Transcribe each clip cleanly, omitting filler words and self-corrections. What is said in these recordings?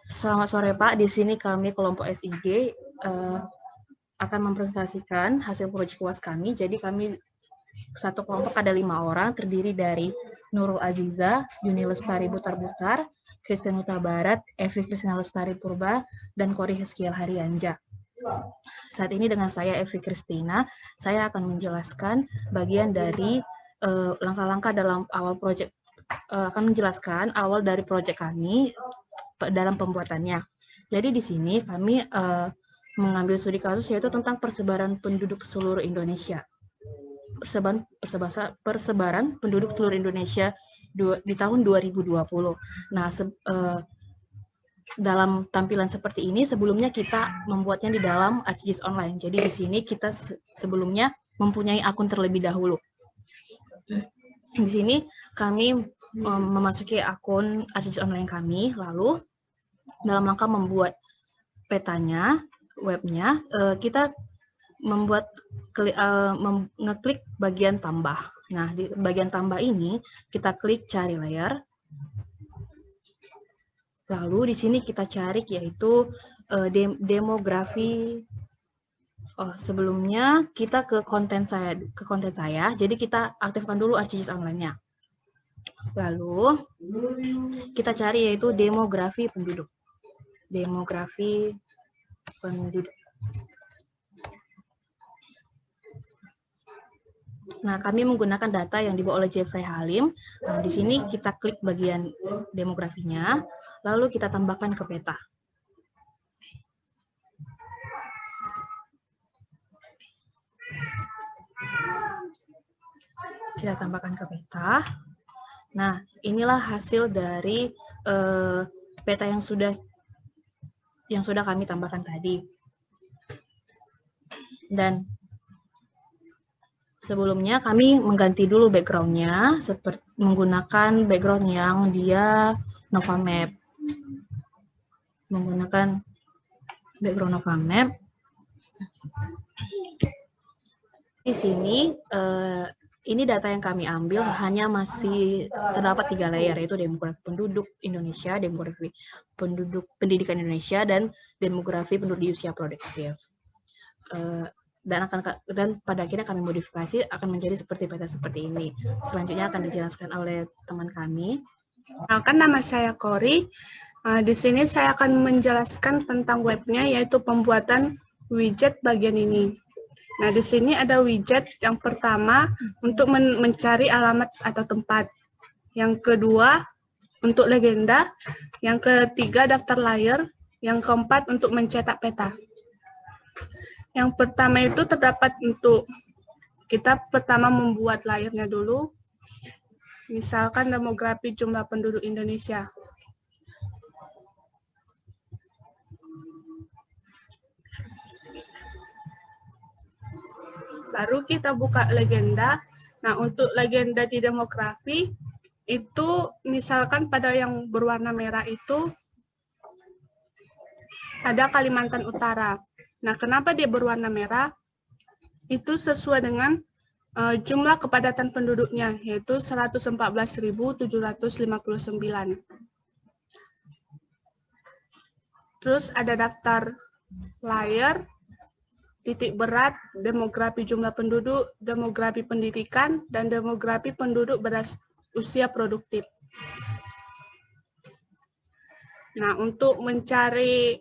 Selamat sore Pak, di sini kami kelompok SIG akan mempresentasikan hasil proyek UAS kami. Jadi kami satu kelompok ada 5 orang, terdiri dari Nurul Aziza, Yuni Lestari Butar-Butar, Christian Huta Barat, Evi Kristina Lestari Purba, dan Kori Heskiel Haryanja. Saat ini dengan saya Evi Kristina, saya akan menjelaskan bagian dari langkah-langkah dalam awal proyek, akan menjelaskan awal dari proyek kami dalam pembuatannya. Jadi di sini kami mengambil studi kasus yaitu tentang persebaran penduduk seluruh Indonesia. Persebaran penduduk seluruh Indonesia di tahun 2020. Nah, dalam tampilan seperti ini sebelumnya kita membuatnya di dalam ArcGIS Online. Jadi di sini kita sebelumnya mempunyai akun terlebih dahulu. Di sini kami memasuki akun ArcGIS Online kami, lalu dalam rangka membuat petanya, webnya, kita ngeklik bagian tambah. Nah, di bagian tambah ini kita klik cari layer. Lalu di sini kita cari yaitu demografi. Oh, sebelumnya kita ke konten saya. Jadi kita aktifkan dulu ArcGIS Online-nya. Lalu kita cari yaitu demografi penduduk. Demografi penduduk. Nah, kami menggunakan data yang dibawa oleh Jeffrey Halim. Nah, di sini kita klik bagian demografinya, lalu kita tambahkan ke peta. Kita tambahkan ke peta. Nah, inilah hasil dari peta yang sudah kami tambahkan tadi. Dan sebelumnya kami mengganti dulu background-nya seperti menggunakan background yang dia Novamap. Menggunakan background Novamap. Di sini ini data yang kami ambil hanya masih terdapat 3 layer, yaitu demografi penduduk Indonesia, demografi penduduk pendidikan Indonesia, dan demografi penduduk di usia produktif. Dan pada akhirnya kami modifikasi akan menjadi seperti peta seperti ini. Selanjutnya akan dijelaskan oleh teman kami. Kan nama saya Kori. Di sini saya akan menjelaskan tentang webnya, yaitu pembuatan widget bagian ini. Nah, di sini ada widget yang pertama untuk mencari alamat atau tempat. Yang kedua untuk legenda. Yang ketiga daftar layer. Yang keempat untuk mencetak peta. Yang pertama itu terdapat untuk kita pertama membuat layernya dulu. Misalkan demografi jumlah penduduk Indonesia. Baru kita buka legenda. Nah, untuk legenda di demografi, itu misalkan pada yang berwarna merah itu ada Kalimantan Utara. Nah, kenapa dia berwarna merah? Itu sesuai dengan jumlah kepadatan penduduknya, yaitu 114.759. Terus ada daftar layer, titik berat, demografi jumlah penduduk, demografi pendidikan, dan demografi penduduk berusia produktif. Nah, untuk mencari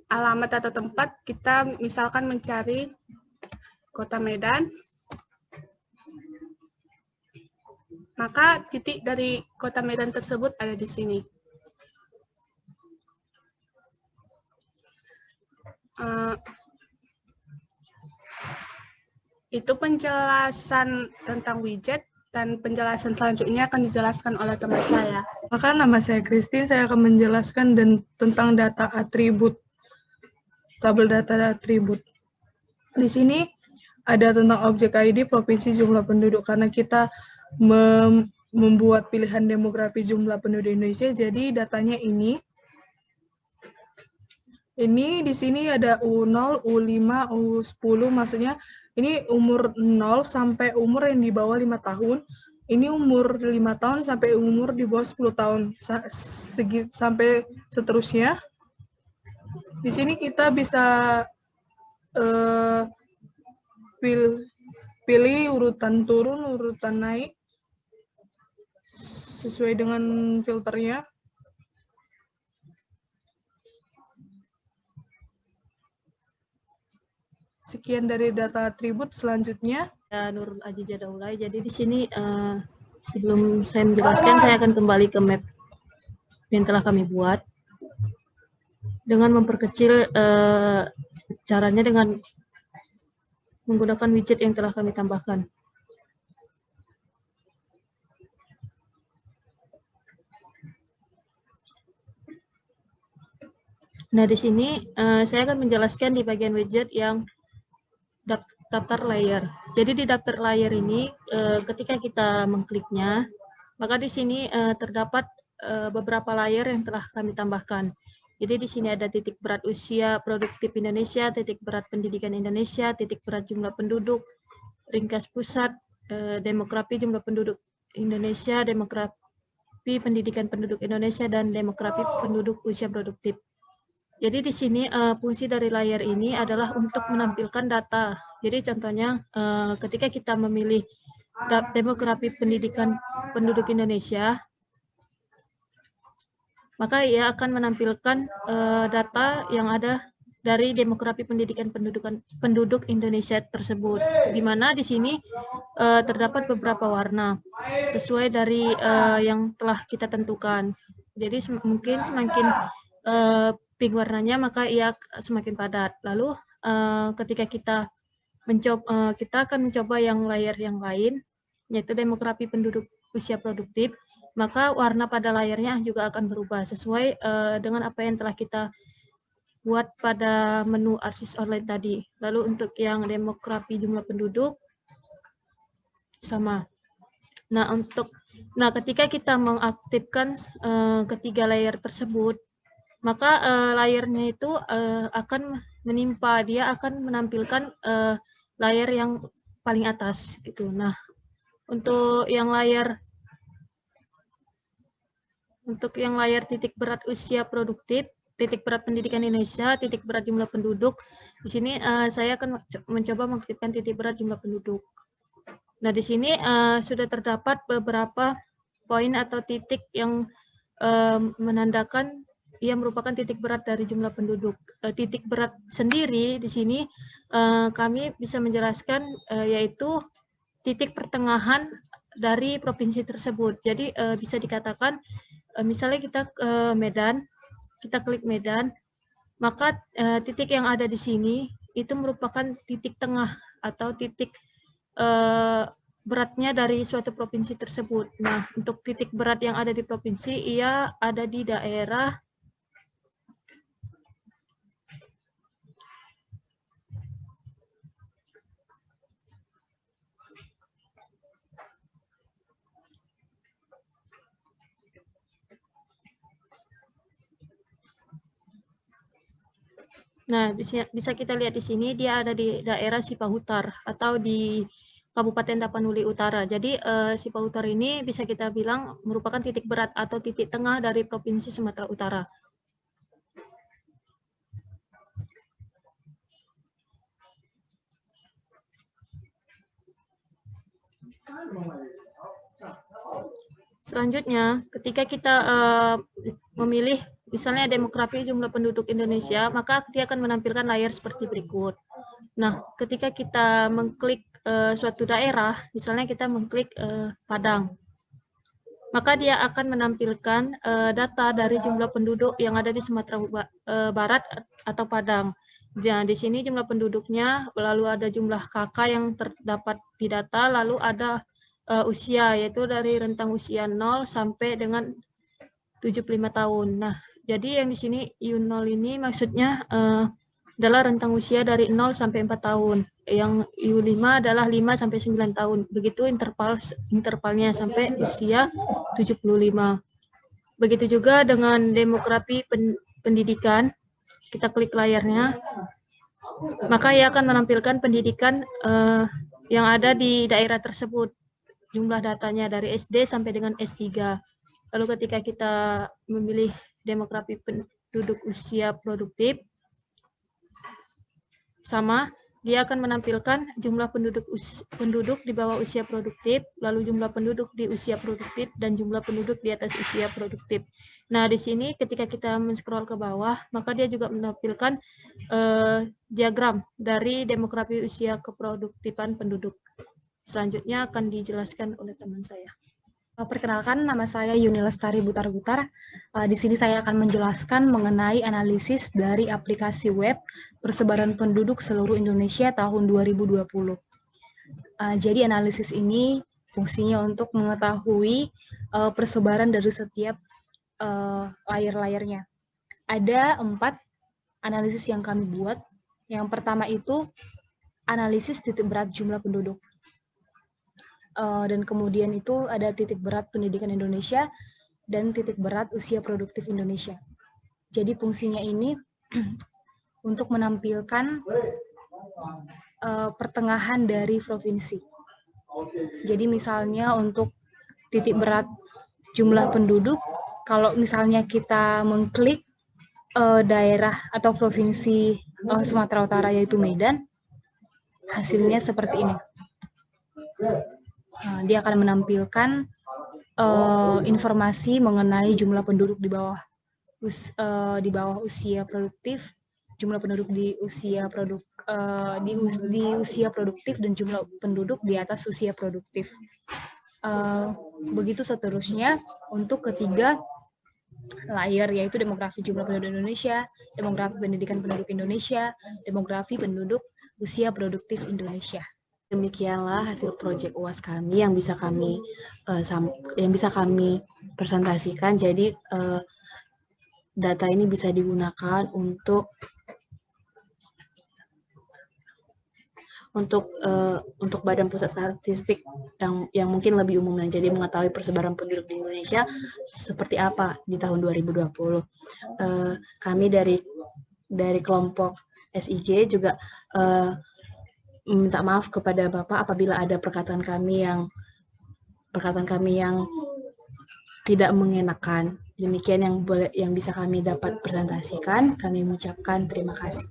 alamat atau tempat, kita misalkan mencari Kota Medan, maka titik dari Kota Medan tersebut ada di sini. Itu penjelasan tentang widget, dan penjelasan selanjutnya akan dijelaskan oleh teman saya. Maka nama saya Christine, saya akan menjelaskan tentang data atribut, tabel data atribut. Di sini ada tentang objek ID, provinsi, jumlah penduduk, karena kita membuat pilihan demografi jumlah penduduk Indonesia, jadi datanya ini di sini ada U0, U5, U10, maksudnya ini umur 0 sampai umur yang di bawah 5 tahun, Ini umur 5 tahun sampai umur di bawah 10 tahun, sampai seterusnya. Di sini kita bisa pilih urutan turun, urutan naik, sesuai dengan filternya. Sekian dari data atribut. Selanjutnya, Nurul Aziza Daulay. Jadi di sini sebelum saya menjelaskan, saya akan kembali ke map yang telah kami buat dengan memperkecil caranya dengan menggunakan widget yang telah kami tambahkan. Nah, di sini saya akan menjelaskan di bagian widget yang daftar layer. Jadi di daftar layer ini, ketika kita mengkliknya, maka di sini terdapat beberapa layer yang telah kami tambahkan. Jadi di sini ada titik berat usia produktif Indonesia, titik berat pendidikan Indonesia, titik berat jumlah penduduk, ringkas pusat, demografi jumlah penduduk Indonesia, demografi pendidikan penduduk Indonesia, dan demografi penduduk usia produktif. Jadi di sini fungsi dari layar ini adalah untuk menampilkan data. Jadi contohnya ketika kita memilih demografi pendidikan penduduk Indonesia, maka ia akan menampilkan data yang ada dari demografi pendidikan penduduk Indonesia tersebut. Di mana di sini terdapat beberapa warna sesuai dari yang telah kita tentukan. Jadi mungkin semakin pink warnanya, maka ia semakin padat. Lalu ketika kita akan mencoba yang layar yang lain, yaitu demografi penduduk usia produktif, maka warna pada layarnya juga akan berubah sesuai dengan apa yang telah kita buat pada menu ARSIS online tadi. Lalu untuk yang demografi jumlah penduduk sama. Nah, ketika kita mengaktifkan ketiga layer tersebut, maka layarnya itu akan menimpa, dia akan menampilkan layar yang paling atas gitu. Nah, untuk yang layar titik berat usia produktif, titik berat pendidikan Indonesia, titik berat jumlah penduduk, di sini saya akan mencoba mengaktifkan titik berat jumlah penduduk. Nah, di sini sudah terdapat beberapa poin atau titik yang menandakan ia merupakan titik berat dari jumlah penduduk. Titik berat sendiri di sini kami bisa menjelaskan yaitu titik pertengahan dari provinsi tersebut. Jadi bisa dikatakan misalnya kita ke Medan, kita klik Medan, maka titik yang ada di sini itu merupakan titik tengah atau titik beratnya dari suatu provinsi tersebut. Nah, untuk titik berat yang ada di provinsi, ia ada di daerah Nah, bisa kita lihat di sini, dia ada di daerah Sipahutar atau di Kabupaten Tapanuli Utara. Jadi Sipahutar ini bisa kita bilang merupakan titik berat atau titik tengah dari Provinsi Sumatera Utara. Selanjutnya, ketika kita memilih misalnya demografi jumlah penduduk Indonesia, maka dia akan menampilkan layar seperti berikut. Nah, ketika kita mengklik suatu daerah, misalnya kita mengklik Padang, maka dia akan menampilkan data dari jumlah penduduk yang ada di Sumatera Barat atau Padang. Nah, di sini jumlah penduduknya, lalu ada jumlah KK yang terdapat di data, lalu ada usia, yaitu dari rentang usia 0 sampai dengan 75 tahun. Nah, jadi yang di sini U0 ini maksudnya adalah rentang usia dari 0 sampai 4 tahun. Yang U5 adalah 5 sampai 9 tahun. Begitu intervalnya sampai usia 75. Begitu juga dengan demografi pendidikan. Kita klik layarnya, maka ia akan menampilkan pendidikan yang ada di daerah tersebut. jumlah datanya dari SD sampai dengan S3. Lalu ketika kita memilih demografi penduduk usia produktif, sama, dia akan menampilkan jumlah penduduk di bawah usia produktif, lalu jumlah penduduk di usia produktif, dan jumlah penduduk di atas usia produktif. Nah, di sini ketika kita men-scroll ke bawah, maka dia juga menampilkan diagram dari demografi usia keproduktifan penduduk. Selanjutnya akan dijelaskan oleh teman saya. Perkenalkan, nama saya Yuni Lestari Butar-Butar. Di sini saya akan menjelaskan mengenai analisis dari aplikasi web persebaran penduduk seluruh Indonesia tahun 2020. Jadi analisis ini fungsinya untuk mengetahui persebaran dari setiap layar-layarnya. Ada 4 analisis yang kami buat. Yang pertama itu analisis titik berat jumlah penduduk. Dan kemudian itu ada titik berat pendidikan Indonesia dan titik berat usia produktif Indonesia. Jadi fungsinya ini untuk menampilkan pertengahan dari provinsi. Jadi misalnya untuk titik berat jumlah penduduk, kalau misalnya kita mengklik daerah atau provinsi Sumatera Utara yaitu Medan, hasilnya seperti ini. Dia akan menampilkan informasi mengenai jumlah penduduk di bawah usia produktif, jumlah penduduk di usia produktif dan jumlah penduduk di atas usia produktif. Begitu seterusnya untuk ketiga layar, yaitu demografi jumlah penduduk Indonesia, demografi pendidikan penduduk Indonesia, demografi penduduk usia produktif Indonesia. Demikianlah hasil proyek UAS kami yang bisa kami presentasikan. Jadi data ini bisa digunakan untuk Badan Pusat Statistik yang mungkin lebih umum, jadi mengetahui persebaran penduduk di Indonesia seperti apa di tahun 2020. Kami dari kelompok SIG juga minta maaf kepada Bapak apabila ada perkataan kami yang tidak mengenakan. Demikian yang bisa kami dapat presentasikan. Kami mengucapkan terima kasih.